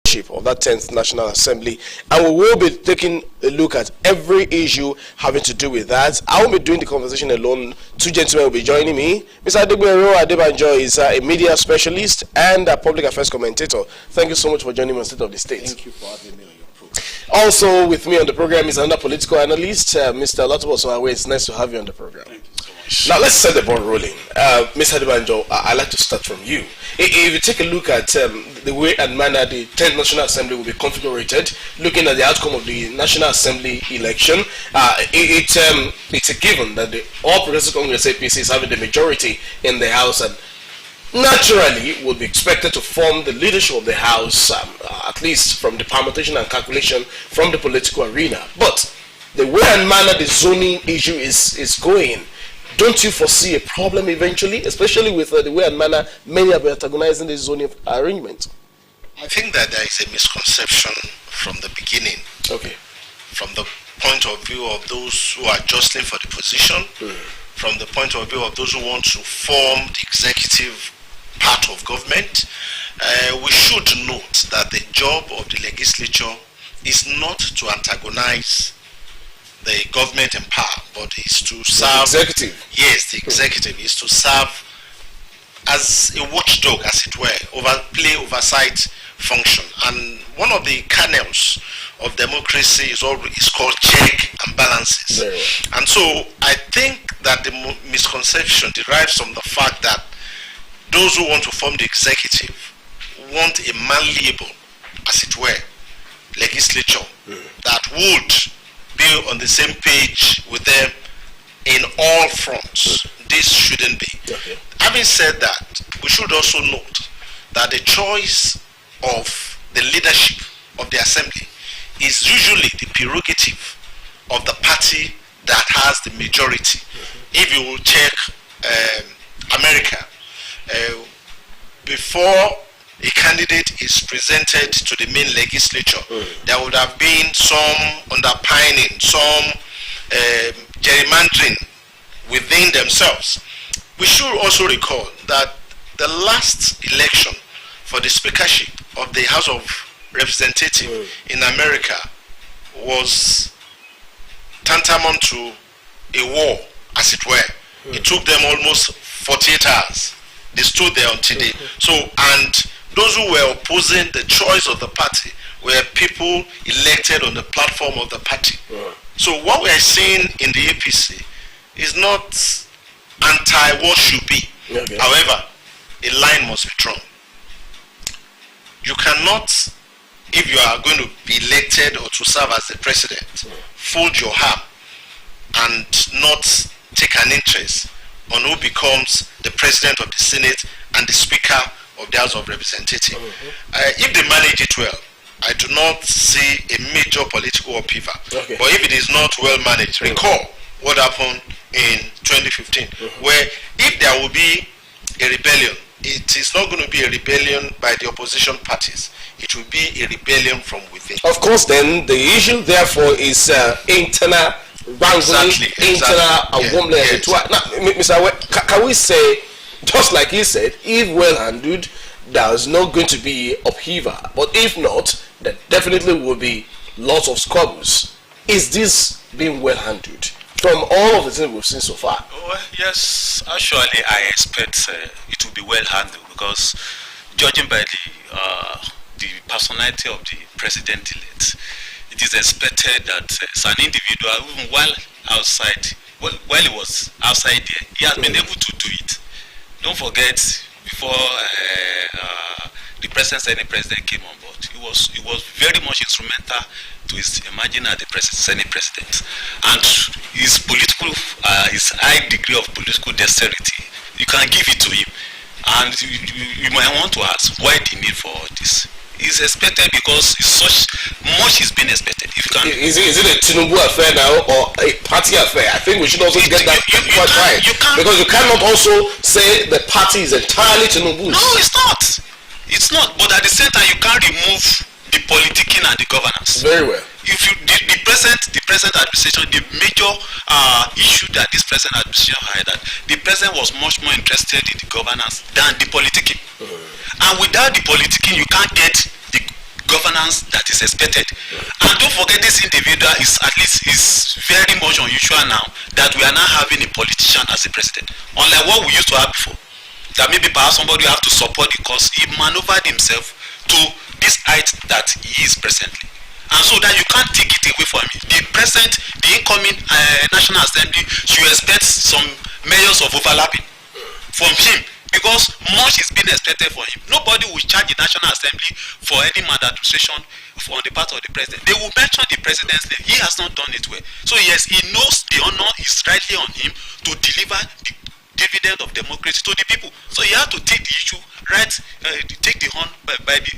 of that 10th National Assembly, and we will be taking a look at every issue having to do with that. I won't be doing the conversation alone. Two gentlemen will be joining me. Mr. Adegbero Adebanjo is a media specialist and a public affairs commentator. Thank you so much for joining me on State of the State. Thank you for having me on your program. Also with me on the program is another political analyst, Mr. Lotabo Soawe. It's nice to have you on the program. Thank you so much. Now let's set the ball rolling. Mr. Adebanjo, I'd like to start from you. If you take a look at the way and manner the 10th National Assembly will be configured, looking at the outcome of the National Assembly election, it's a given that the All Progressive Congress APC is having the majority in the House, and naturally would be expected to form the leadership of the House, at least from the permutation and calculation from the political arena. But the way and manner the zoning issue is going, don't you foresee a problem eventually, especially with the way and manner many are antagonizing the zoning arrangement? I think that there is a misconception from the beginning. Okay. From the point of view of those who are jostling for the position, from the point of view of those who want to form the executive part of government, we should note that the job of the legislature is not to antagonize the government in power, but is to serve. The executive. Yes, the executive is to serve as a watchdog, as it were, play oversight function. And one of the kernels of democracy is called check and balances. Yeah. And so I think that the misconception derives from the fact that those who want to form the executive want a malleable, as it were, legislature that would be on the same page with them in all fronts. This shouldn't be. Okay. Having said that, we should also note that the choice of the leadership of the assembly is usually the prerogative of the party that has the majority. If you will check America, before a candidate is presented to the main legislature, there would have been some underpining, some gerrymandering within themselves. We should also recall that the last election for the speakership of the House of Representatives in America was tantamount to a war, as it were. It took them almost 48 hours. They stood there until they... So, and those who were opposing the choice of the party were people elected on the platform of the party. So what we are seeing in the APC is not anti what should be. Okay. However, a line must be drawn. You cannot, if you are going to be elected or to serve as the president, fold your arm and not take an interest on who becomes the president of the Senate and the Speaker of the House of Representatives. If they manage it well, I do not see a major political upheaval. Okay. But if it is not well managed, recall what happened in 2015, where if there will be a rebellion, it is not going to be a rebellion by the opposition parties. It will be a rebellion from within. Of course, then the issue therefore is internal wrangling, internal warmness. Now, Mr. Awe, can we say, just like he said, if well handled, there's not going to be upheaval, but if not, there definitely will be lots of squabbles. Is this being well handled from all of the things we've seen so far? Well, yes, actually I expect it will be well handled, because judging by the personality of the president-elect, it is expected that as an individual, even while he was outside there, he has been able to do it. Don't forget, before the Senate president came on board, he was very much instrumental to his emerging as the Senate president, and his high degree of political dexterity, you can give it to him. And you might want to ask why the need for all this. It's expected because such much is being expected. If you can, is it a Tinubu affair now or a party affair? I think we should also get that quite right, because you cannot also say the party is entirely Tinubu. No, it's not. It's not. But at the same time, you can't remove the politicking and the governance. Very well. If you the present administration, the major issue that this present administration had, that the president was much more interested in the governance than the politicking. And without the politicking, you can't get the governance that is expected. And don't forget, this individual is very much unusual now that we are now having a politician as a president, unlike what we used to have before. That maybe perhaps somebody have to support the cause. He maneuvered himself to this height that he is presently. And so that you can't take it away from him. The incoming National Assembly should expect some measures of overlapping from him, because much is being expected for him. Nobody will charge the National Assembly for any maladministration on the part of the president. They will mention the president's name. He has not done it well. So yes, he knows the honor is rightly on him to deliver the dividend of democracy to the people. So he has to take the issue right, take the horn by the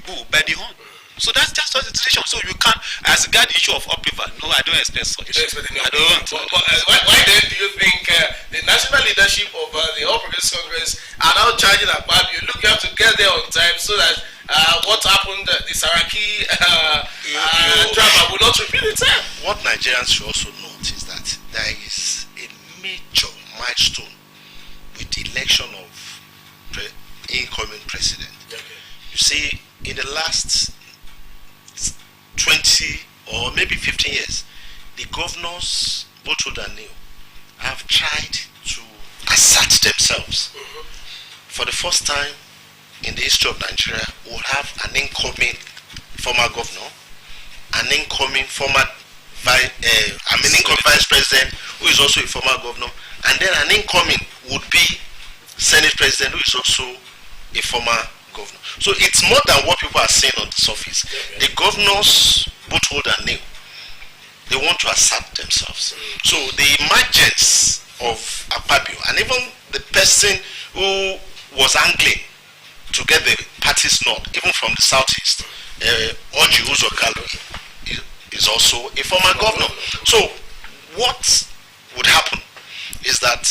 bull by the horn. So that's just the situation. So you can't, as regard the issue of upriver, no, I don't expect such. I don't. Why then do you think the national leadership of the All Progressives Congress are now charging about you? Look, you have to get there on time so that what happened, the Saraki drama will not repeat itself. What Nigerians should also note is that there is a major milestone with the election of incoming president. Okay. You see, in the last 20 or maybe 15 years, the governors, both old and new, have tried to assert themselves. For the first time in the history of Nigeria, we'll have an incoming former governor, an incoming incoming vice president who is also a former governor, and then an incoming would be Senate president who is also a former governor. So it's more than what people are saying on the surface. The governors, both old and new, they want to assert themselves. So the emergence of Akpabio, and even the person who was angling to get the party's nod, even from the southeast, Orji Uzokalo, is also a former governor. So what would happen is that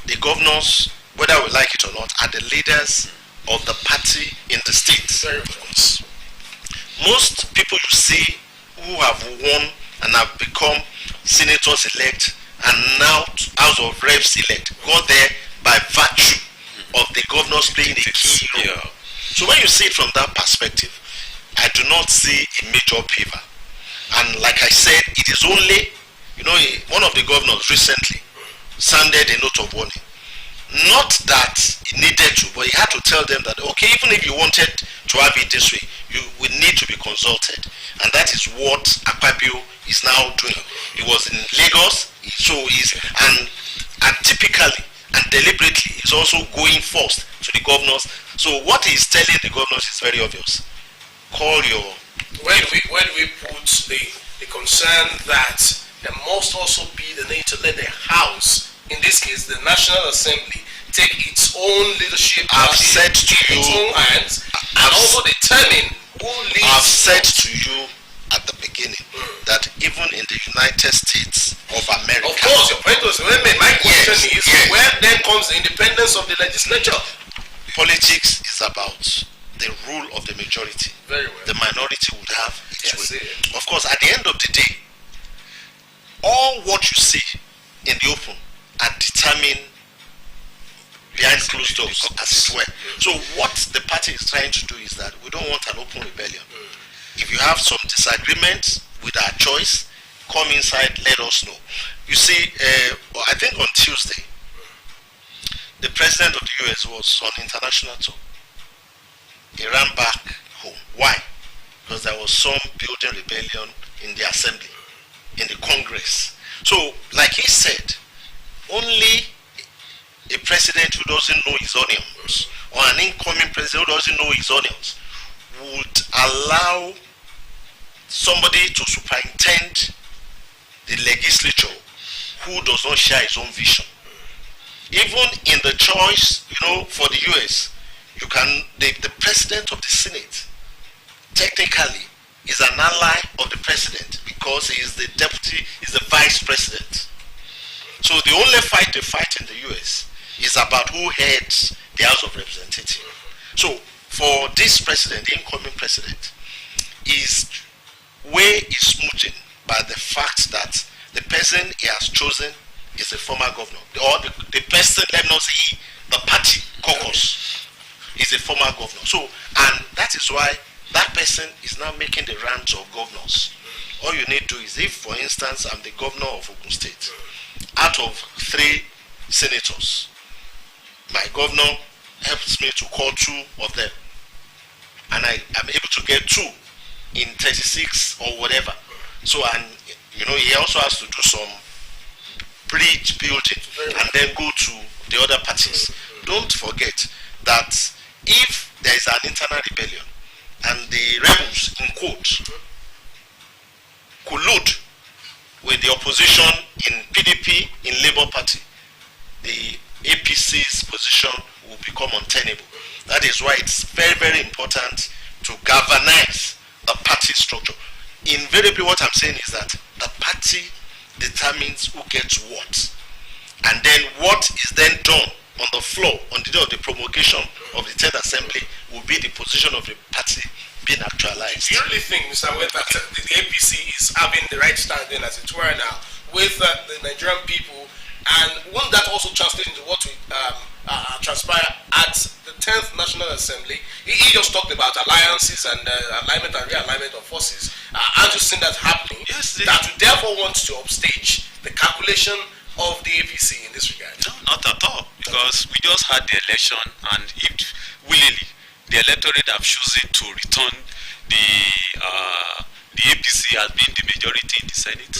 the governors, whether we like it or not, are the leaders of the party in the states. Most people you see who have won and have become senators elect and now House of Reps elect got there by virtue of the governors playing a key role. So when you see it from that perspective, I do not see a major paper. And like I said, it is only, one of the governors recently sounded a note of warning. Not that he needed to, but he had to tell them that, okay, even if you wanted to have it this way, you will need to be consulted. And that is what Akpabio is now doing. He was in Lagos, so and typically and deliberately he's also going first to the governors. So what he's telling the governors is very obvious. Call your... When we put the concern that there must also be the need to let the House, in this case the National Assembly, take its own leadership said to you, its own hands, and also determine who leads. I've said to you at the beginning that even in the United States of America, of course, your point was well made. My question is, where then comes the independence of the legislature? Politics is about the rule of the majority. Very well. The minority would have its way. Yes. Of course, at the end of the day, all what you see in the open are determined behind closed doors, as it were. So what the party is trying to do is that we don't want an open rebellion. If you have some disagreement with our choice, come inside, let us know. You see, I think on Tuesday, the president of the US was on international tour. He ran back home. Why? Because there was some building rebellion in the assembly, in the Congress. So, like he said, only a president who doesn't know his onions, or an incoming president who doesn't know his onions, would allow somebody to superintend the legislature who does not share his own vision. Even in the choice, for the US, the president of the Senate technically is an ally of the president because he is the deputy, is the vice president. So the only fight they fight in the US is about who heads the House of Representatives. So for this president, the incoming president, his way is smoothed by the fact that the person he has chosen is a former governor, or the person, let me not say the party caucus is a former governor. So, and that is why that person is now making the rounds of governors. All you need to do is, if for instance I'm the governor of Ogun State, out of 3 senators, my governor helps me to call 2 of them, and I am able to get 2 in 36 or whatever. So, and he also has to do some bridge building and then go to the other parties. Don't forget that if there is an internal rebellion and the rebels, in quotes, collude with the opposition in PDP, in Labour Party, the APC's position will become untenable. That is why it's very, very important to galvanize the party structure. Invariably, what I'm saying is that the party determines who gets what, and then what is then done on the floor on the day of the promulgation of the 10th Assembly will be the position of the party being actualized. Do you really think, Mr. Webb, that the APC is having the right standing, as it were now, with the Nigerian people, and won't that also translate into what will transpire at the 10th National Assembly? He just talked about alliances and alignment and realignment of forces. Aren't you seeing that happening? Yes. That we therefore want to upstage the calculation of the APC in this regard? No, not at all, because we just had the election, and if willingly the electorate have chosen to return the APC as being the majority in the Senate,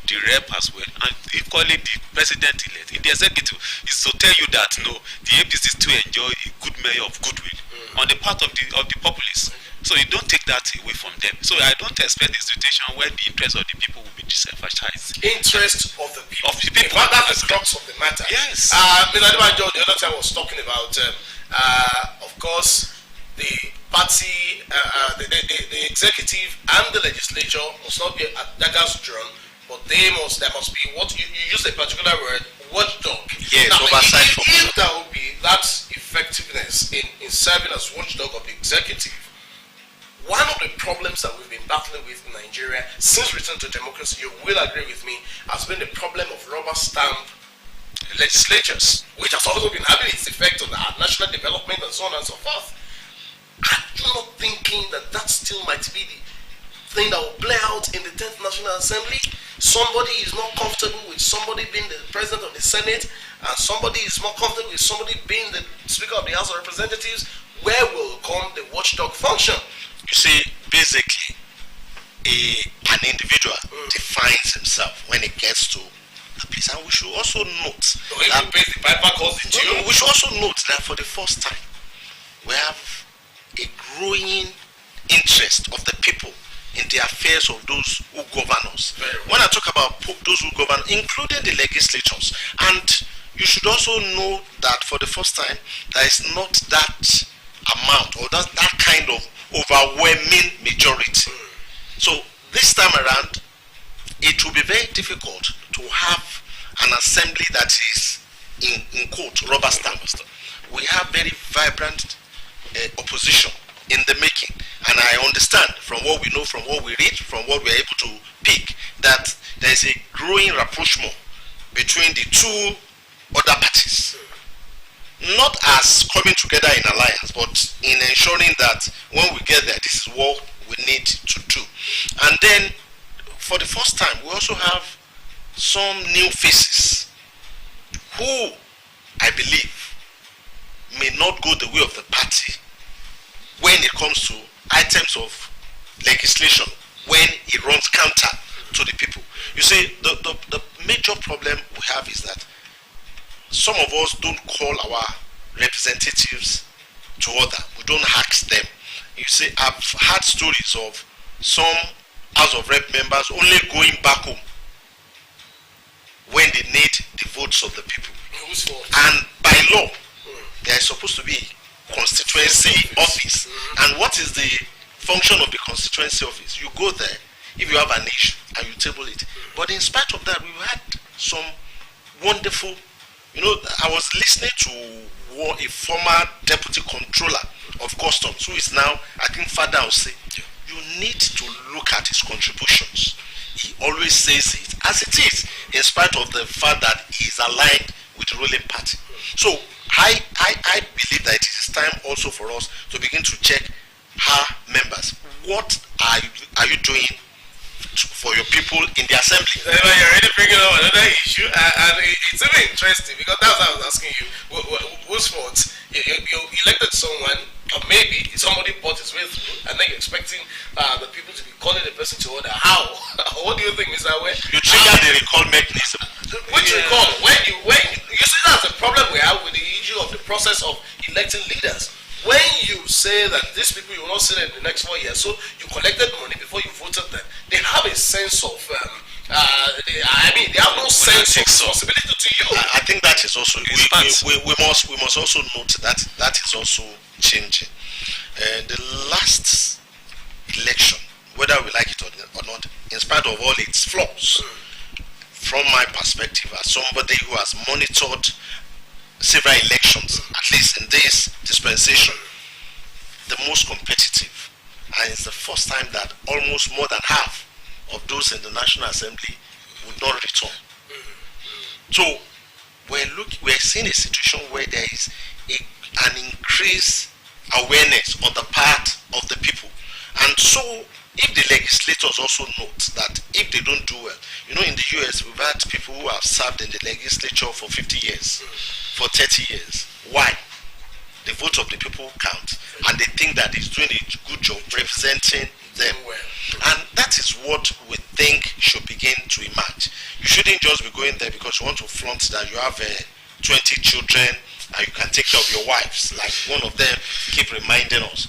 the rep as well, and equally the president-elect in the executive, is to tell you that no, the APC still enjoy a good measure of goodwill on the part of the populace. So you don't take that away from them. So I don't expect a situation where the interest of the people will be disemphasized. Interest of the people. Of the people. Well, that's the crux of the matter. Yes. Mr. Adebanjo, the other time was talking about, of course, the party, the executive and the legislature must not be at daggers drawn, but there must be what you use a particular word, watchdog. Yes, now, oversight. If there will be that effectiveness in serving as watchdog of the executive, one of the problems that we've been battling with in Nigeria since return to democracy, you will agree with me, has been the problem of rubber stamp legislatures, which has also been having its effect on our national development and so on and so forth. Are you not thinking that still might be the thing that will play out in the 10th National Assembly? Somebody is not comfortable with somebody being the president of the Senate, and somebody is more comfortable with somebody being the Speaker of the House of Representatives. Where will come the watchdog function? You see, basically, an individual defines himself when it gets to a place. And we should also note that we should also note that for the first time, we have a growing interest of the people in the affairs of those who govern us. When I talk about those who govern, including the legislatures, and you should also know that for the first time, there is not that amount or that kind of overwhelming majority. So this time around, it will be very difficult to have an assembly that is in quote rubber stamp. We have very vibrant opposition in the making, and I understand from what we know, from what we read, from what we are able to pick, that there is a growing rapprochement between the 2 other parties. Not as coming together in alliance, but in ensuring that when we get there, this is what we need to do. And then, for the first time, we also have some new faces who, I believe, may not go the way of the party when it comes to items of legislation, when it runs counter to the people. You see, the major problem we have is that some of us don't call our representatives to order. We don't ask them. You see, I've had stories of some House of Rep members only going back home when they need the votes of the people. And by law, there is supposed to be constituency office. And what is the function of the constituency office? You go there if you have an issue and you table it. But in spite of that, we had some wonderful, I was listening to a former deputy controller of customs who is now, I think Father will say, you need to look at his contributions. He always says it as it is, in spite of the fact that he is aligned with the ruling party. So I believe that it is time also for us to begin to check her members. What are you doing for your people in the assembly? You're already bringing up another issue, and it's even interesting because that's what I was asking you. Whose fault? You elected someone, or maybe somebody bought his way through, and then you're expecting the people to be calling the person to order. How? What do you think, Mr. Awe? You trigger the recall mechanism. Which recall? When you see that's the problem we have with the issue of the process of electing leaders. When you say that these people you will not see them in the next 4 years, so you collected money before you voted them, they have a sense of, they have no sense of responsibility to you. I think that is also, we must also note that is also changing. The last election, whether we like it or not, in spite of all its flaws, from my perspective as somebody who has monitored several elections, at least in this dispensation, the most competitive, and it's the first time that almost more than half of those in the National Assembly would not return. So we're seeing a situation where there is an increased awareness on the part of the people, and so if the legislators also note that if they don't do well, in the US we've had people who have served in the legislature for 50 years, for 30 years. Why? The vote of the people count, and they think that it's doing a good job representing them well. And that is what we think should begin to emerge. You shouldn't just be going there because you want to flaunt that you have 20 children and you can take care of your wives. Like one of them keep reminding us.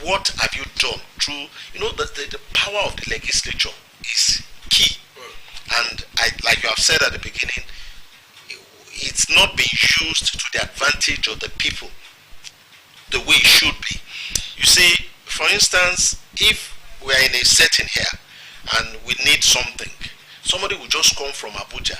What have you done through, the power of the legislature is key. And like you have said at the beginning, it's not being used to the advantage of the people the way it should be. You see, for instance, if we are in a setting here and we need something, somebody will just come from Abuja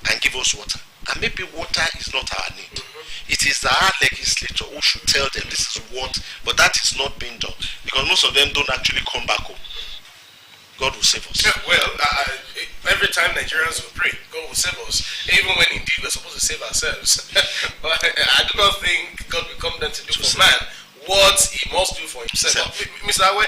and give us water. And maybe water is not our need. It is our legislature who should tell them this is what, but that is not being done because most of them don't actually come back home. God will save us. Yeah, well, every time Nigerians will pray, God will save us. Even when indeed we're supposed to save ourselves. But I do not think God will come down to do for man what he must do for himself. Mr. Awe,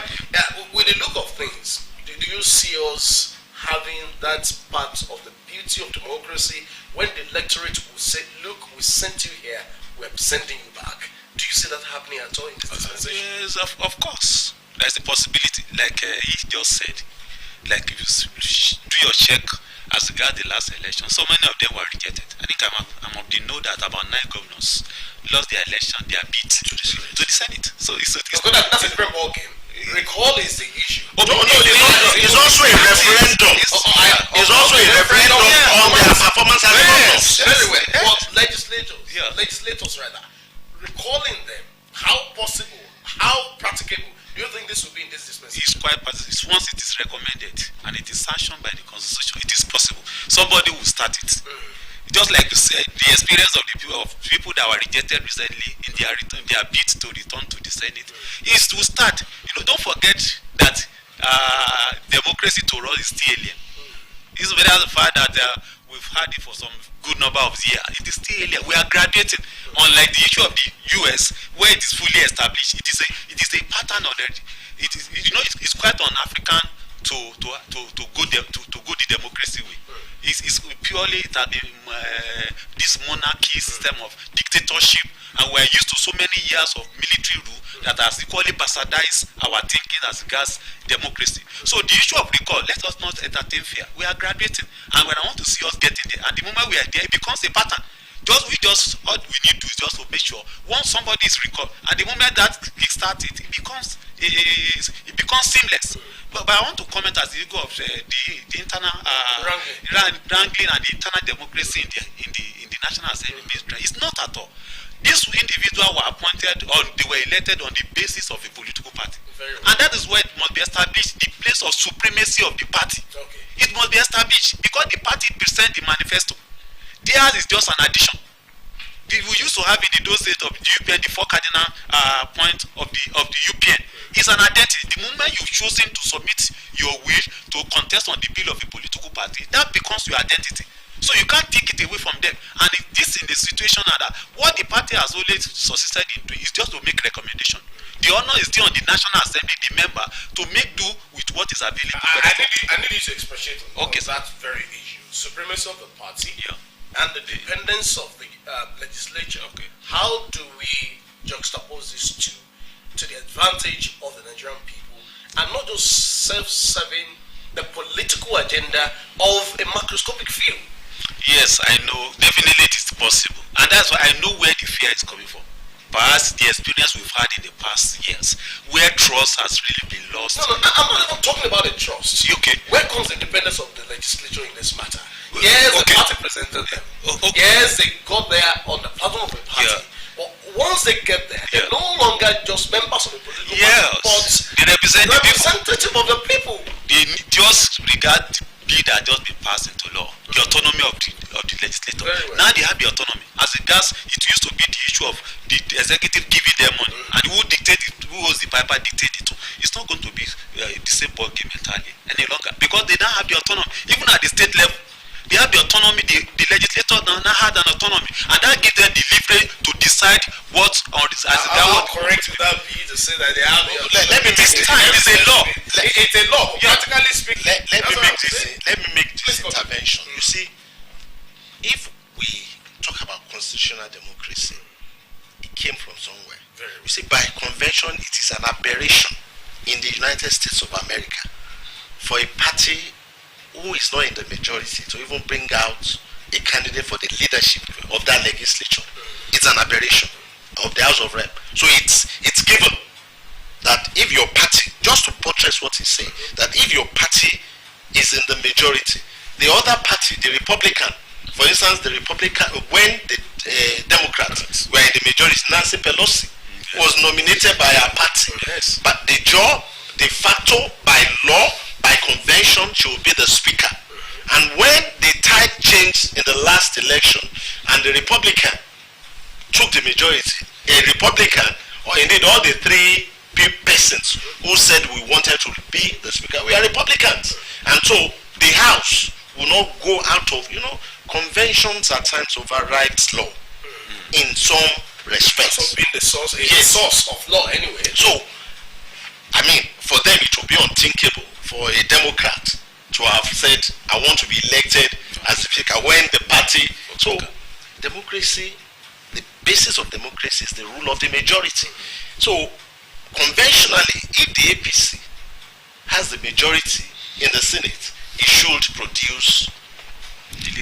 with the look of things, do you see us having that part of the beauty of democracy when the electorate will say, look, we sent you here, we're sending you back? Do you see that happening at all in this dispensation? Yes, of course. There's a possibility, like he just said. Like if you do your check as regards the last election, so many of them were rejected. I think I'm of the know that about 9 governors lost their election, their bid to the Senate. So it's that's a different ball game. Recall is the issue. No, it's also a referendum. It's also a referendum on their performance as governors. Anyway, but legislators rather, recalling them, how possible, how practicable do you think this will be in this dispensation? It's quite possible. Once it is recommended and it is sanctioned by the Constitution, it is possible. Somebody will start it. Just like you said, the experience of the people that were rejected recently in their bid to return to the Senate is to start. Don't forget that democracy to us is still alien. It's better the fact that we've had it for some good number of years. It is still alien. We are graduating. Unlike the issue of the US, where it is fully established, it is a pattern already. It's quite un-African to go the democracy way. It's purely this monarchy system of dictatorship, and we're used to so many years of military rule that has equally bastardized our thinking as regards democracy. So the issue of recall, let us not entertain fear. We are graduating, and when I want to see us getting there, and the moment we are there, it becomes a pattern. All we need to do is just to make sure once somebody is recalled, at the moment that kickstarts it becomes seamless. But I want to comment as the ego of the internal wrangling and the internal democracy in the National Assembly. It's not at all. These individuals were appointed or they were elected on the basis of a political party. And that is where it must be established, the place of supremacy of the party. It must be established because the party presents the manifesto. Theirs is just an addition. We used to have in those days of the UPN, the 4 cardinal points of the UPN. It's an identity. The moment you've chosen to submit your will to contest on the bill of a political party, that becomes your identity. So you can't take it away from them. And if this in the situation now that what the party has always succeeded in doing is just to make recommendation. The honor is still on the National Assembly, the member, to make do with what is available. I need you to expatiate on Okay, that very issue. Supremacy of the party, Yeah. and the dependence of the legislature. Okay. How do we juxtapose these two to the advantage of the Nigerian people, and not just self-serving the political agenda of a macroscopic field? Yes, I know. Definitely it is possible. And that's why I know where the fear is coming from. Perhaps the experience we've had in the past years, where trust has really been lost. No, I'm not even talking about the trust. Okay. Where comes the independence of the legislature in this matter? Yes, Okay. the party presented them. Okay. Yes, they got there on the platform of the party. Yeah. But once they get there, they're Yeah. no longer just members of the political Yes. party, The but representative representative of the people. they just regard the bill that just been passed into law, the autonomy of the legislator. Very well. Now they have the autonomy. As regards, it used to be the issue of the executive giving them money, and who dictate it, who was the piper dictate it to. It's not going to be the same ball game entirely any longer, because they don't have the autonomy. Even at the state level, they have the autonomy. The legislator now had an autonomy, and that gives them the leverage to decide what on this. As I'm correct without you to say that they have the Let me make this this time is a law. It's a law. Yeah. Practically speaking. let That's me what make I'm this saying. let me make this Please go. intervention. You see, if we talk about constitutional democracy, it came from somewhere. Very You see, by convention, it is an aberration in the United States of America for a party who is not in the majority to even bring out a candidate for the leadership of that legislature. It's an aberration of the House of Rep. So it's given that if your party, just to buttress what he's saying, that if your party is in the majority, the other party, the Republican, for instance, the Republican, when the Democrats were in the majority, Nancy Pelosi was nominated by our party. Yes. But the job, de facto, by law, by convention, she will be the speaker. And when the tide changed in the last election and the Republican took the majority, a Republican, or indeed all the three persons who said we wanted to be the speaker, we are Republicans. And so the House will not go out of, conventions at times overrides law in some respects. So being the source, a Yes. source of law anyway. So, I mean, for them it will be unthinkable for a Democrat to have said, I want to be elected as the speaker when the party. So, democracy, the basis of democracy is the rule of the majority. So, conventionally, if the APC has the majority in the Senate, it should produce.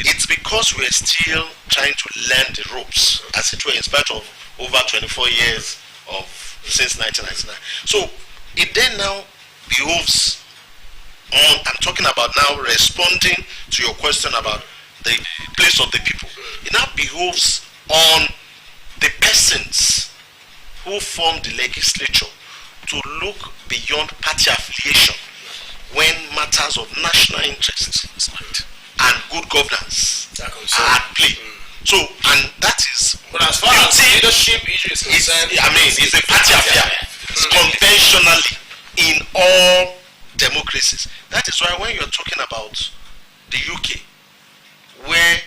It's because we're still trying to learn the ropes, as it were, in spite of over 24 years of since 1999. So it then now behoves on, I'm talking about now responding to your question about the place of the people. It now behoves on the persons who form the legislature to look beyond party affiliation when matters of national interest and good governance are at play. So, and that is, But as far as leadership issue is concerned, it's a party affair. Conventionally, in all democracies. That is why when you're talking about the UK, where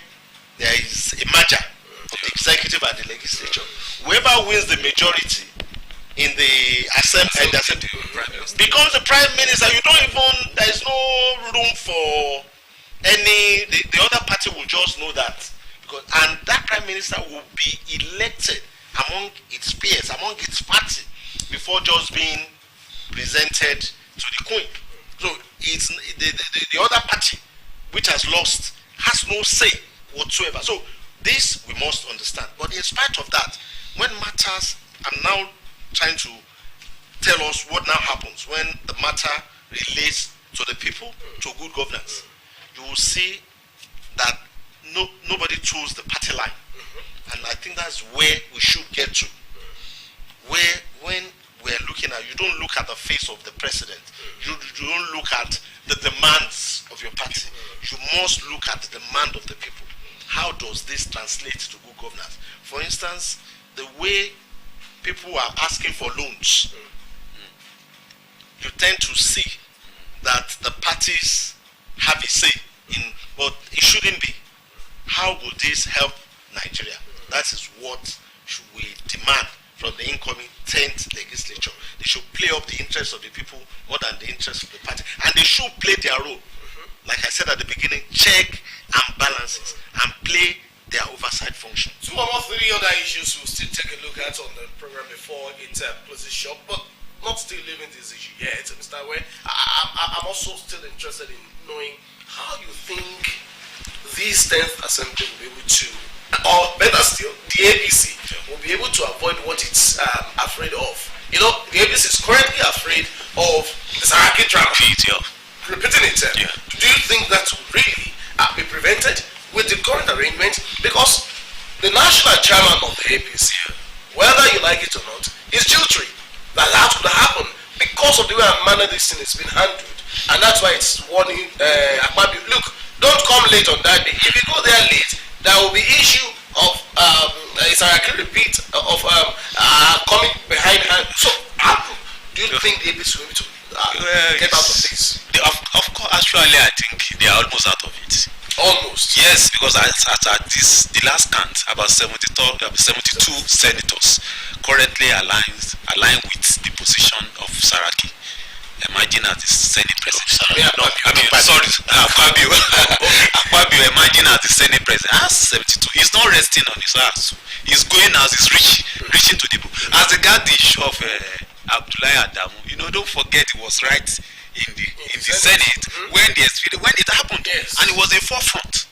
there is a merger of the executive and the legislature, whoever wins the majority in the assembly becomes the prime minister. You don't even, there is no room for any, the other party will just know that. And that prime minister will be elected among its peers, among its party, before just being presented to the queen. So it's the other party which has lost has no say whatsoever. So this we must understand. But in spite of that, when matters, I'm now trying to tell us what now happens when the matter relates to the people, to good governance. You will see that nobody chose the party line. And I think that's where we should get to. Where when we're looking at, you don't look at the face of the president. You don't look at the demands of your party. You must look at the demand of the people. How does this translate to good governance? For instance, the way people are asking for loans, you tend to see that the parties have a say in, but it shouldn't be. how would this help Nigeria? That is what should we demand from the incoming 10th legislature. They should play up the interests of the people more than the interests of the party. And they should play their role. Like I said at the beginning, check and balances and play their oversight function. Two or three other issues we'll still take a look at on the program before it closes shop, but not still leaving this issue yet, Mr. Wayne. I'm also still interested in knowing how you think this 10th Assembly will be able to, or better still, the APC will be able to avoid what it's afraid of. You know, the APC is currently afraid of the Saraki drama. Repeating it. Do you think that will really be prevented with the current arrangement? Because the national chairman of the APC, whether you like it or not, is jilted. That could happen because of the way and manner this thing has been handled. And that's why it's warning Akpabio, look, don't come late on that day. If you go there late, there will be issue of it's a repeat of coming behind hand. So how do you think the APC will be able to get out of this? Of course, actually, I think they are almost out of it. Almost. Yes, because at the last count, about 72 senators currently align with the position of Saraki. Imagine as the Senate President. Akpabio. Akpabio, imagine as the Senate President. That's 72. He's not resting on his ass. He's going as he's reaching to the people. As regards the issue of Abdullahi Adamu, don't forget he was right in the Senate when it happened, and he was in forefront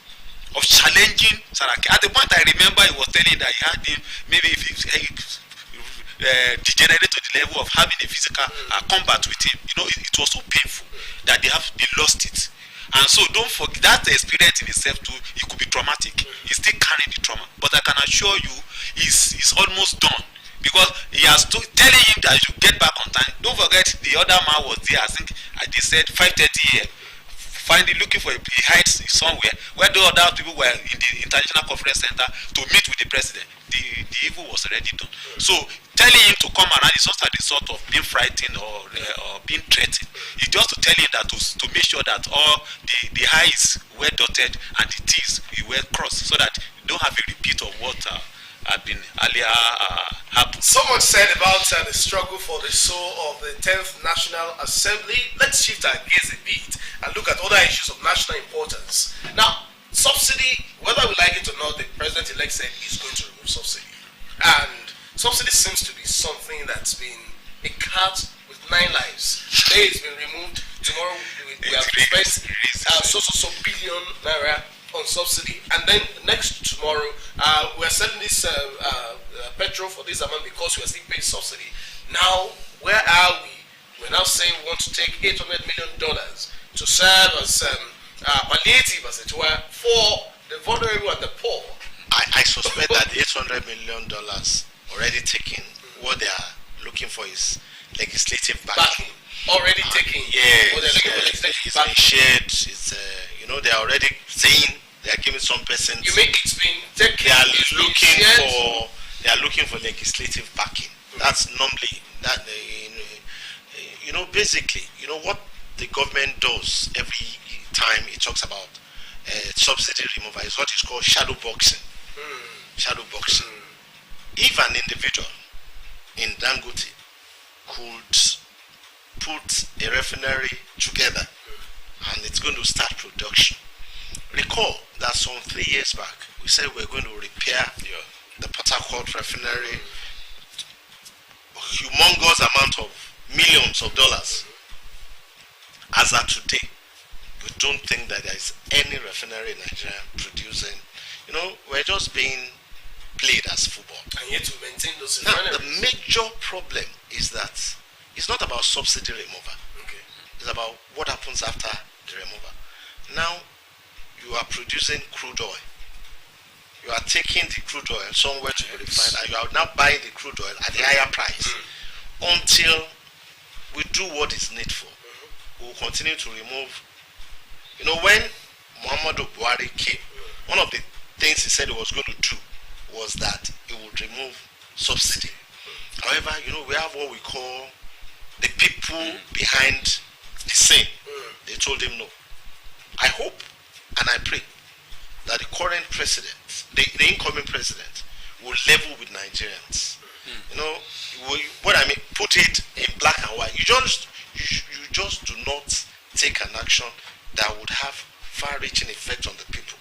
of challenging Saraki. At the point I remember he was telling that he had him, maybe if he degenerated to the level of having a physical combat with him, it was so painful that they lost it. And so don't forget that experience in itself too, it could be traumatic. He's still carrying the trauma, but I can assure you he's almost done. Because he has to telling him that you should get back on time. Don't forget the other man was there. I think they said 5:30 a.m. Looking for he hides somewhere where the other people were in the International Conference Center to meet with the president. The evil was already done. So telling him to come around is not a result of being frightened or being threatened. It's just to tell him that to make sure that all the I's were dotted and the T's were crossed, so that you don't have a repeat of what had been earlier happened. So much said about the struggle for the soul of the 10th National Assembly. Let's shift our gaze a bit and look at other issues of national importance. Now, subsidy, whether we like it or not, the president-elect said he's going to remove subsidy. And subsidy seems to be something that's been a cat with 9 lives. Today it's been removed. Tomorrow we have spent so billion naira on subsidy, and then next tomorrow we're selling this petrol for this amount because we are still paying subsidy. Now, where are we? We're now saying we want to take $800 million to serve as palliative, as it were, for the vulnerable and the poor. I suspect that $800 million already taken. What they are looking for is legislative backing. Already taken. It's been shared. It's they are already saying they are giving some percent. You mean it's been taken? They are looking for legislative backing. That's normally that basically what the government does every time it talks about subsidy removal is what is called shadow boxing. Shadow boxing. If an individual in Dangote could put a refinery together and it's going to start production. Recall that some 3 years back we said we're going to repair the Port Harcourt refinery, humongous amount of millions of dollars. As of today, we don't think that there is any refinery in Nigeria producing. We're just being played as football. And yet to maintain those refineries. The major problem is that it's not about subsidy removal. Okay. It's about what happens after the removal. Now, you are producing crude oil. You are taking the crude oil somewhere to be refined, and you are now buying the crude oil at a higher price until we do what is needful. We will continue to remove. When Muhammadu Buhari came, one of the things he said he was going to do was that he would remove subsidy. However, we have what we call the people behind the scene. They told him no. I hope and I pray that the current president, the incoming president, will level with Nigerians. You know, what I mean, put it in black and white. You just do not take an action that would have far-reaching effect on the people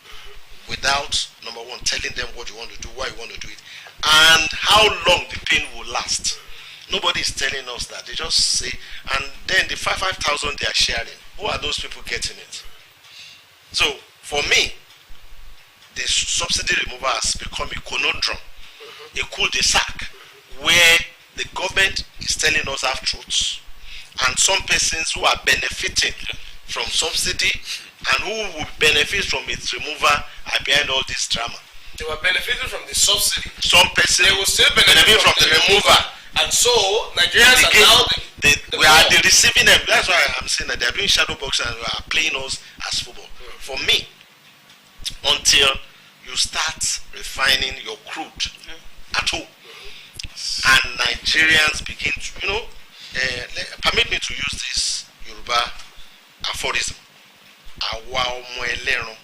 without, number one, telling them what you want to do, why you want to do it, and how long the pain will last. Nobody is telling us that. They just say, and then the 5,000 they are sharing, who are those people getting it? So, for me, the subsidy removal has become a conundrum, a cul-de-sac, where the government is telling us half-truths, and some persons who are benefiting from subsidy and who will benefit from its removal are behind all this drama. They were benefiting from the subsidy. Some persons They will still benefit from the removal. And so Nigerians are now we are the receiving them. That's why I'm saying that they are doing shadow boxing and are playing us as football. For me, until you start refining your crude at home, and Nigerians begin to, permit me to use this Yoruba aphorism. Àwa ọmọ ẹlẹ́ran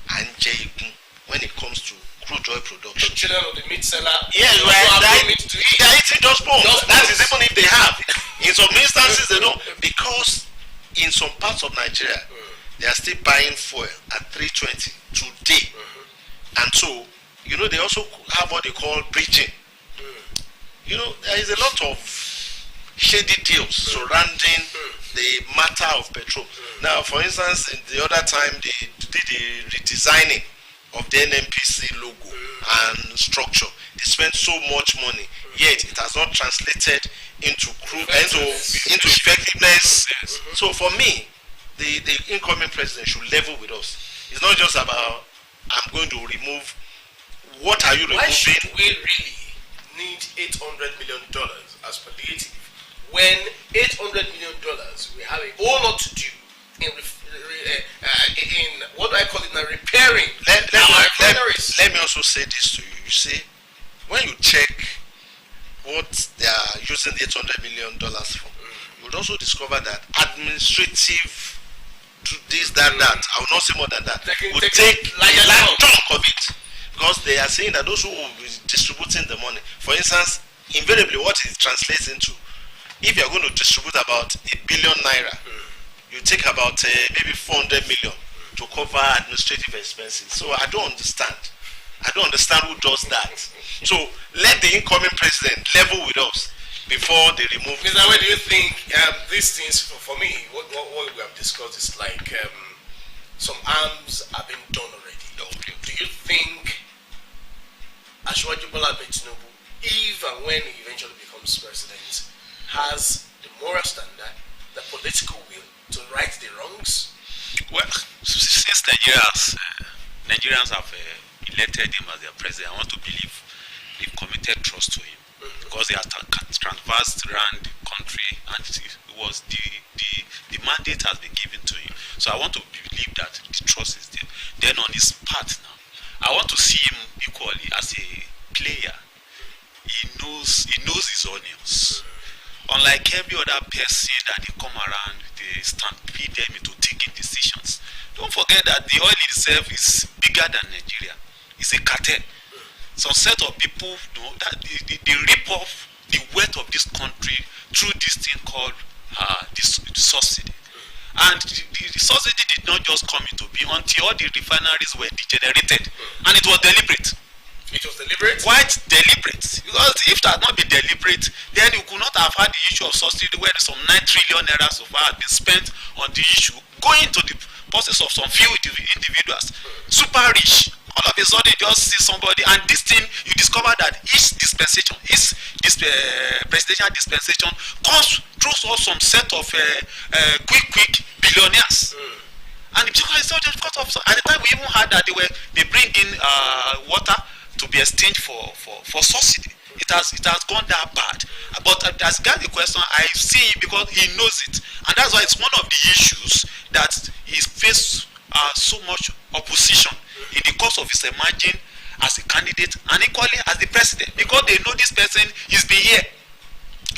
à ń jẹ igun when it comes to crude oil production. The children of the meat seller. Yes, they are eating just bones. That is even if they have. In some instances they don't, because in some parts of Nigeria they are still buying fuel at 320 today. And so, they also have what they call bridging. There is a lot of shady deals surrounding the matter of petrol. Now, for instance, in the other time they did the redesigning of the NNPC logo and structure. They spent so much money, yet it has not translated into effectiveness. So for me, the incoming president should level with us. It's not just about I'm going to remove. What are you removing? Why should we really need $800 million as palliative when $800 million we have a whole lot to do in what I call it now, repairing our refineries? Let me also say this to you. You see, when you check what they are using $800 million for, you would also discover that administrative, this, that, I will not say more than that, would take a large chunk of it. Because they are saying that those who will be distributing the money, for instance, invariably what it translates into, if you are going to distribute about ₦1 billion, you take about maybe 400 million to cover administrative expenses. So I don't understand who does that. So let the incoming president level with us before they remove. Mr. Where do you think these things, for me, what we have discussed is like some arms have been done already. Do you think Asiwaju Bola Ahmed Tinubu, if and when he eventually becomes president, has the moral standard, the political will to right the wrongs? Well, since Nigerians have elected him as their president, I want to believe they've committed trust to him, because he has traversed around the country and it was the mandate has been given to him. So I want to believe that the trust is there. Then on his part now, I want to see him equally as a player. He knows his onions. Unlike every other person that they come around, they stampede them into taking decisions. Don't forget that the oil itself is bigger than Nigeria. It's a cartel. Some set of people know that they rip off the wealth of this country through this thing called this subsidy. And the subsidy did not just come into being until all the refineries were degenerated. And it was deliberate. It was deliberate? Quite deliberate. Because if it had not been deliberate, then you could not have had the issue of subsidy where some 9 trillion naira so far had been spent on the issue, going to the purses of some few individuals, super rich. All of a sudden, you just see somebody, and this thing, you discover that each dispensation, presidential dispensation, comes through some set of quick billionaires. And because at the time we even had that they bring in water to be exchanged for subsidy. It has gone that bad. But as regards the question, I see it because he knows it, and that's why it's one of the issues that he's faced so much opposition in the course of his emerging as a candidate and equally as the president, because they know this person is been here.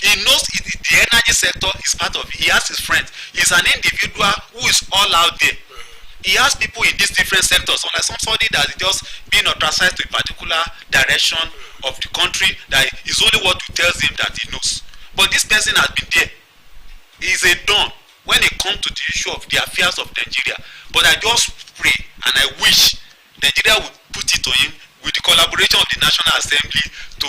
He knows the energy sector is part of it. He has his friends. He's an individual who is all out there. he has people in these different sectors, unlike somebody that is just being ostracized to a particular direction of the country, that is only what he tells him that he knows. But this person has been there. He is a don when it comes to the issue of the affairs of Nigeria. But I just pray and I wish Nigeria would put it to him with the collaboration of the National Assembly to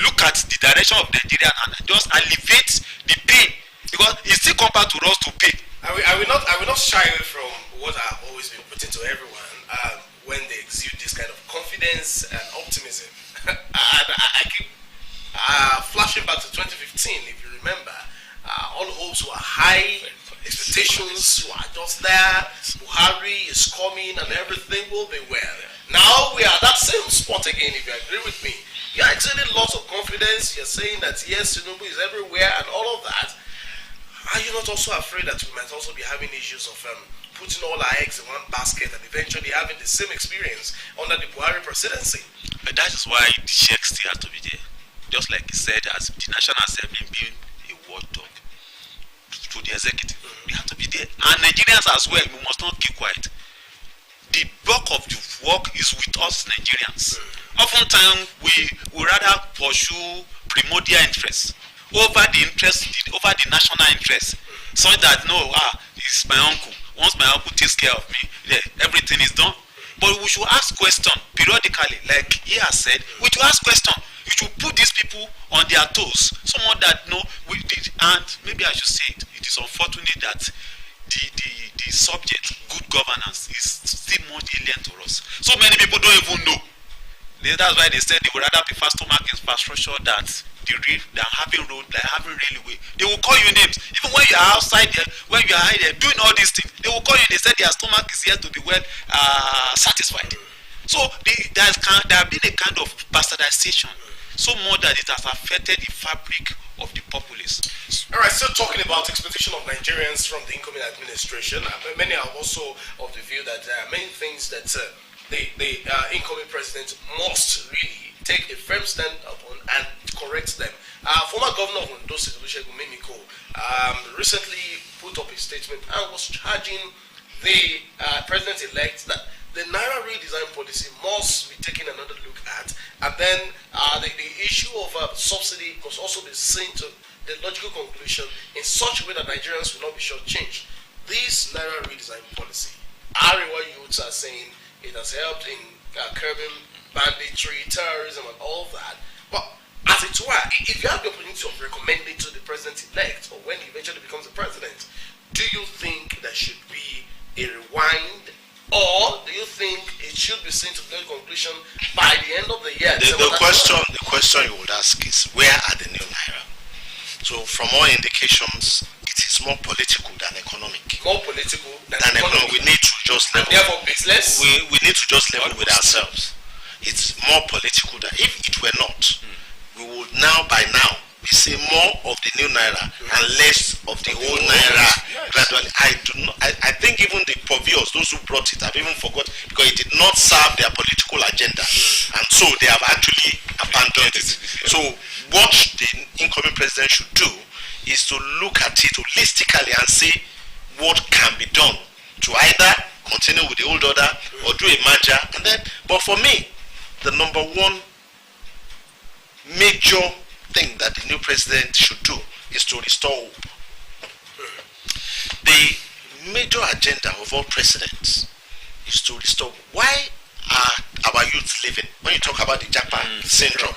look at the direction of Nigeria and just alleviate the pain, because it still comes back to us to pay. I will not shy away from what I've always been putting to everyone when they exude this kind of confidence and optimism. And I keep flashing back to 2015, if you remember. All hopes were high, expectations were just there. Buhari is coming and everything will be well. Now we are at that same spot again, if you agree with me. You are exuding lots of confidence. You're saying that yes, Tinubu is everywhere and all of that. Are you not also afraid that we might also be having issues of putting all our eggs in one basket and eventually having the same experience under the Buhari presidency? But that is why the check still has to be there. Just like he said, as the National Assembly being a watchdog to the executive, we have to be there. And Nigerians as well, we must not keep quiet. The bulk of the work is with us Nigerians. Oftentimes, we rather pursue primordial interests over the national interest, so that it's my uncle. Once my uncle takes care of me, everything is done. But we should ask questions periodically, like he has said. We should ask questions. We should put these people on their toes. Someone that we did, and maybe I should say it. It is unfortunate that the subject, good governance, is still more alien to us. So many people don't even know. That's why they said they would rather prefer stomach infrastructure than having road, than having railway. They will call you names. Even when you are outside there, when you are there doing all these things, they will call you. They said their stomach is here to be well satisfied. So there have been a kind of bastardization, so more that it has affected the fabric of the populace. All right, still talking about expectation of Nigerians from the incoming administration. Many are also of the view that there are many things that the incoming president must really take a firm stand upon and correct them. Former governor of Ondo State, Olusegun Mimiko, recently put up a statement and was charging the president-elect that the Naira redesign policy must be taken another look at, and then the issue of subsidy must also be seen to the logical conclusion in such a way that Nigerians will not be shortchanged. This Naira redesign policy, Arewa youths are saying it has helped in curbing banditry, terrorism, and all that. But as it were, if you have the opportunity of recommending to the president-elect, or when he eventually becomes the president, do you think there should be a rewind, or do you think it should be seen to the conclusion by the end of the year? The question you would ask is, where are the new Naira? So from all indications, it is more political than economic. More political than economic. We need to just level. Therefore, business. We need to just level with ourselves. It's more political than, if it were not, we would by now be seeing more of the new Naira and less of the old Naira. Gradually, I think even the purveyors, those who brought it, have even forgot, because it did not serve their political agenda, and so they have actually abandoned it. So what the incoming president should do is to look at it holistically and see what can be done to either continue with the old order or do a merger. And then, but for me, the number one major thing that the new president should do is to restore hope. The major agenda of all presidents is to restore. Why are our youth living? When you talk about the Japan syndrome,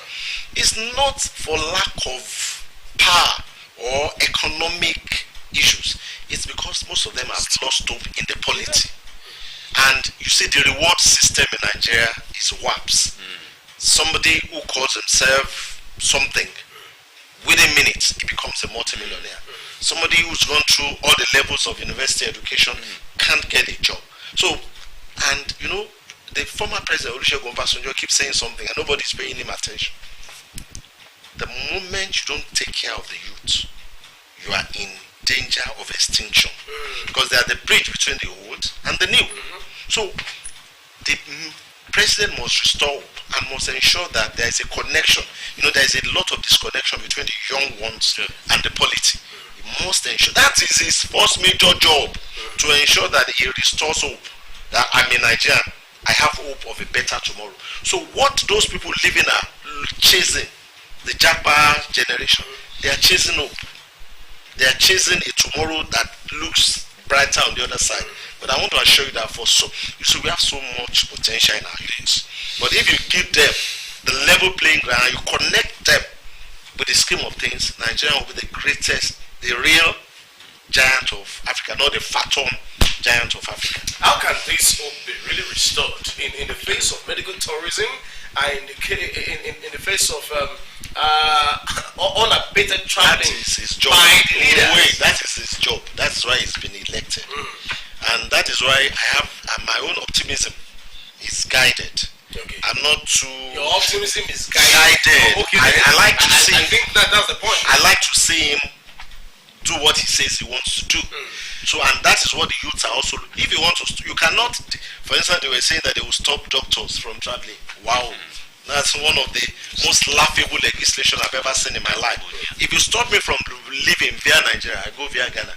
it's not for lack of power or economic issues. It's because most of them have lost hope in the polity. And you see, the reward system in Nigeria is WAPS. Somebody who calls himself something, within minutes he becomes a multimillionaire. Somebody who's gone through all the levels of university education can't get a job. So, and the former president Olusegun Obasanjo keeps saying something and nobody's paying him attention. The moment you don't take care of the youth, you are in danger of extinction, because they are the bridge between the old and the new. So the president must restore and must ensure that there is a connection. There is a lot of disconnection between the young ones and the polity. He must ensure that is his first major job, to ensure that he restores hope that I'm a Nigerian, I have hope of a better tomorrow. So what those people living are chasing, the Japa generation, they are chasing hope. They are chasing a tomorrow that looks brighter on the other side. But I want to assure you that you see, we have so much potential in our youths. But if you give them the level playing ground and you connect them with the scheme of things, Nigeria will be the greatest, the real giant of Africa, not the phantom giant of Africa. How can this hope be really restored in the face of medical tourism and in the face of unabated traveling? That is his job. By the leaders. That is his job. That's why he's been elected. And that is why I have my own optimism is guided. Okay. I'm not too... Your optimism is guided. Guided. Oh, okay, I like to see... I think that's the point. I like to see him do what he says he wants to do. So, and that is what the youths are also... If you want to... You cannot... For instance, they were saying that they will stop doctors from traveling. Wow. That's one of the most laughable legislation I've ever seen in my life. If you stop me from living via Nigeria, I go via Ghana.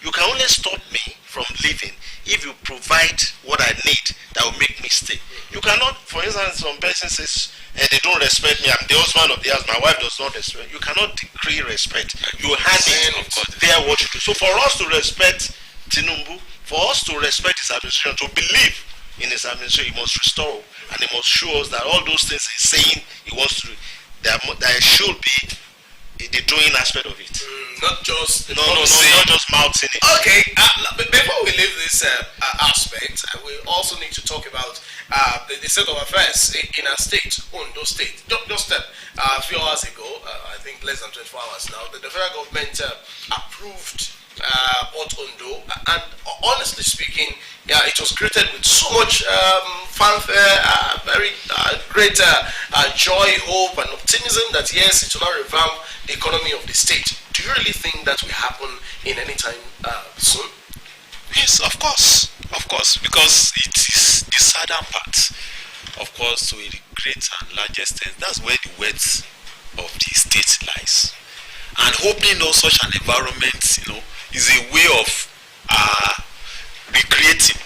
You can only stop me from living if you provide what I need that will make me stay. You cannot, for instance, some person says, they don't respect me, I'm the husband of the house, my wife does not respect. You cannot decree respect. You hand it there what you do. So for us to respect Tinubu, for us to respect his administration, to believe in his administration, he must restore and he must show us that all those things he's saying he wants to do, there should be the doing aspect of it. Not just not just mouthing it. Okay, before we leave this aspect, we also need to talk about the state of affairs in our state, Ondo State. Just a few hours ago, I think less than 24 hours now, the federal government approved Port Ondo, and honestly speaking, it was created with so much fanfare, very great joy, hope, and optimism that yes, it will now revamp the economy of the state. Do you really think that will happen in any time soon? Yes, of course, because it is the southern part, of course, to a great and large extent. That's where the wealth of the state lies, and opening up such an environment, is a way of recreating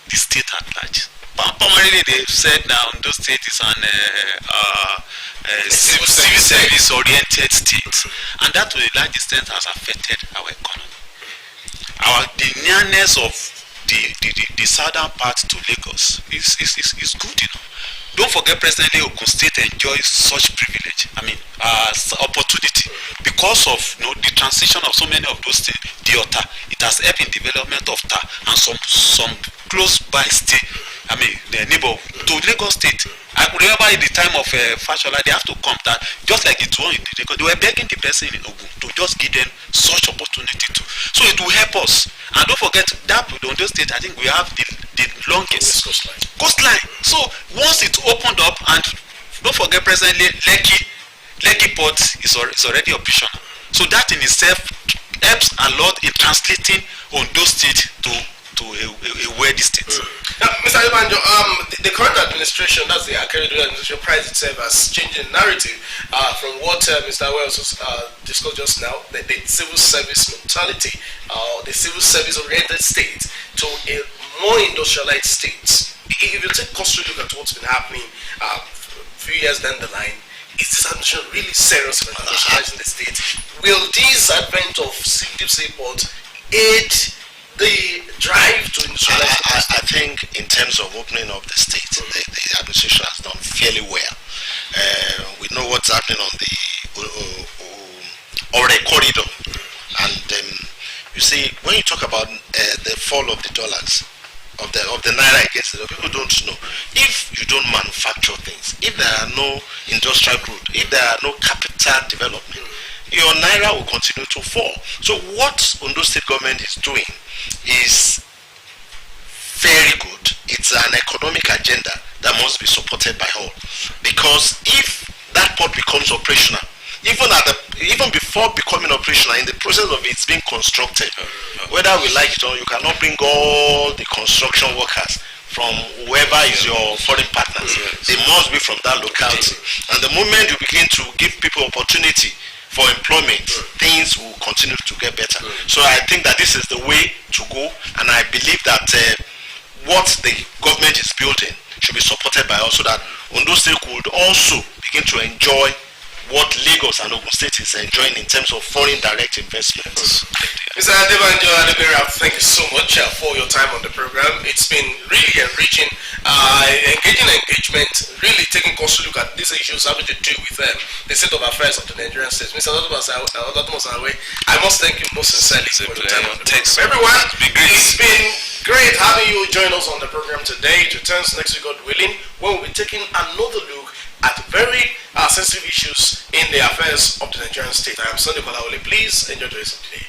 the state at large. Primarily, they said now Ondo State is an civil service oriented state, and that to a large extent has affected our economy. The nearness of the southern part to Lagos is good, Don't forget, presently Ogun State enjoys such privilege. Opportunity because of the transition of so many of those things. The OTA, it has helped in development of TAR and some close by state. The neighbor to Lagos State. I remember in the time of Fashola, they have to come that just like it was in Lagos, they were begging the person in Ogun to just give them such opportunity too. So it will help us. And don't forget that with Ondo State, I think we have the longest coastline. So once it's opened up, and don't forget presently Lekki Port is already operational. So that in itself helps a lot in translating Ondo State to a worthy state. Now, Mr. Ibanjo, the current administration, that's the Akeredolu administration, prides itself as changing narrative from what Mr. Wells discussed just now, the civil service mentality, the civil service oriented state, to a more industrialized state. If you take close look at what's been happening a few years down the line, is this administration really serious about industrializing the state? Will this advent of deep seaport aid the drive to industrialize? I think in terms of opening up the state, the administration has done fairly well. We know what's happening on the Osrc corridor, and you see, when you talk about the fall of the dollars, of the naira against it, people don't know. If you don't manufacture things, if there are no industrial growth, if there are no capital development, your naira will continue to fall. So what Ondo State government is doing is very good. It's an economic agenda that must be supported by all. Because if that port becomes operational, even before becoming operational, in the process of it's being constructed, whether we like it or you cannot bring all the construction workers from whoever is your foreign partners. They must be from that locality. And the moment you begin to give people opportunity for employment, things will continue to get better. So I think that this is the way to go, and I believe that what the government is building should be supported by us, so that Ondo State could also begin to enjoy what Lagos and Ogun State is enjoying in terms of foreign direct investments. Mr. Adebanjo Adebera, thank you so much for your time on the program. It's been really enriching, engaging engagement, really taking close look at these issues having to do with the state of affairs of the Nigerian state. Mr. Odotomosawe, I must thank you most sincerely for your time on the program. Everyone, it's been great having you join us on the program today. It returns next week, God willing, when we'll be taking another look at very sensitive issues in the affairs of the Nigerian state. I am Sunday Kolawole. Please enjoy the rest of the day.